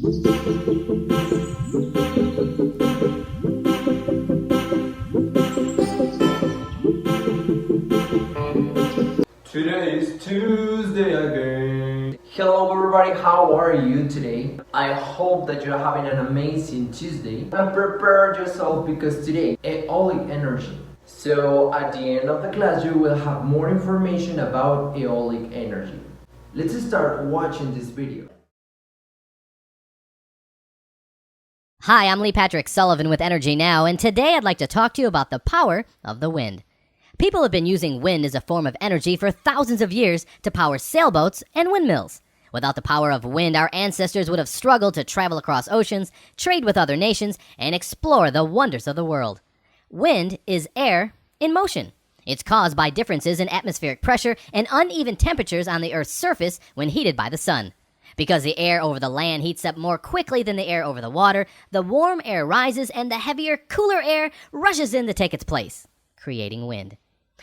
Today is Tuesday again. Hello everybody, how are you today? I hope that you're having an amazing Tuesday and prepare yourself because today, eolic energy. So at the end of the class you will have more information about eolic energy. Let's start watching this video. Hi, I'm Lee Patrick Sullivan with Energy Now, and today I'd like to talk to you about the power of the wind. People have been using wind as a form of energy for thousands of years to power sailboats and windmills. Without the power of wind, our ancestors would have struggled to travel across oceans, trade with other nations, and explore the wonders of the world. Wind is air in motion. It's caused by differences in atmospheric pressure and uneven temperatures on the Earth's surface when heated by the sun. Because the air over the land heats up more quickly than the air over the water, the warm air rises and the heavier, cooler air rushes in to take its place, creating wind.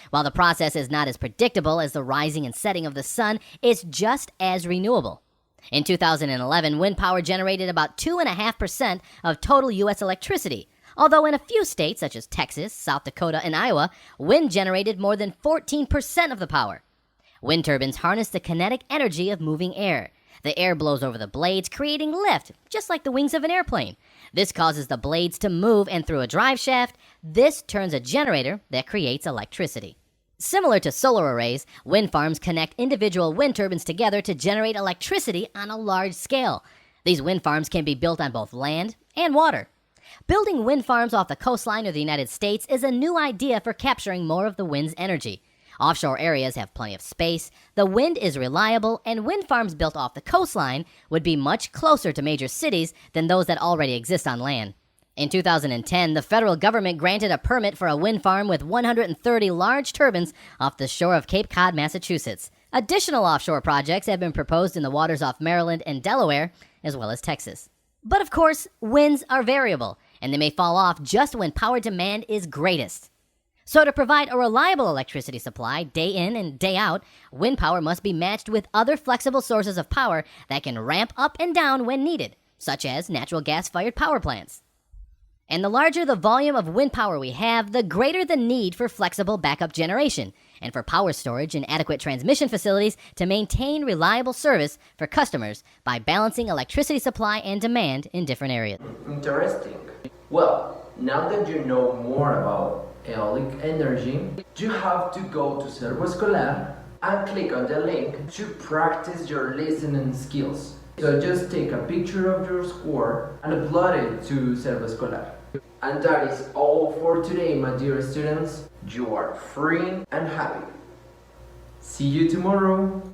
While the process is not as predictable as the rising and setting of the sun, it's just as renewable. In 2011, wind power generated about 2.5% of total U.S. electricity, although in a few states, such as Texas, South Dakota, and Iowa, wind generated more than 14% of the power. Wind turbines harness the kinetic energy of moving air. The air blows over the blades, creating lift, just like the wings of an airplane. This causes the blades to move, and through a drive shaft, this turns a generator that creates electricity. Similar to solar arrays, wind farms connect individual wind turbines together to generate electricity on a large scale. These wind farms can be built on both land and water. Building wind farms off the coastline of the United States is a new idea for capturing more of the wind's energy. Offshore areas have plenty of space, the wind is reliable, and wind farms built off the coastline would be much closer to major cities than those that already exist on land. In 2010, the federal government granted a permit for a wind farm with 130 large turbines off the shore of Cape Cod, Massachusetts. Additional offshore projects have been proposed in the waters off Maryland and Delaware, as well as Texas. But of course, winds are variable, and they may fall off just when power demand is greatest. So to provide a reliable electricity supply day in and day out, wind power must be matched with other flexible sources of power that can ramp up and down when needed, such as natural gas-fired power plants. And the larger the volume of wind power we have, the greater the need for flexible backup generation and for power storage and adequate transmission facilities to maintain reliable service for customers by balancing electricity supply and demand in different areas. Interesting. Well, now that you know more about eolic energy, you have to go to Servo Escolar and click on the link to practice your listening skills. So just take a picture of your score and upload it to Servo Escolar. And that is all for today, my dear students. You are free and happy. See you tomorrow.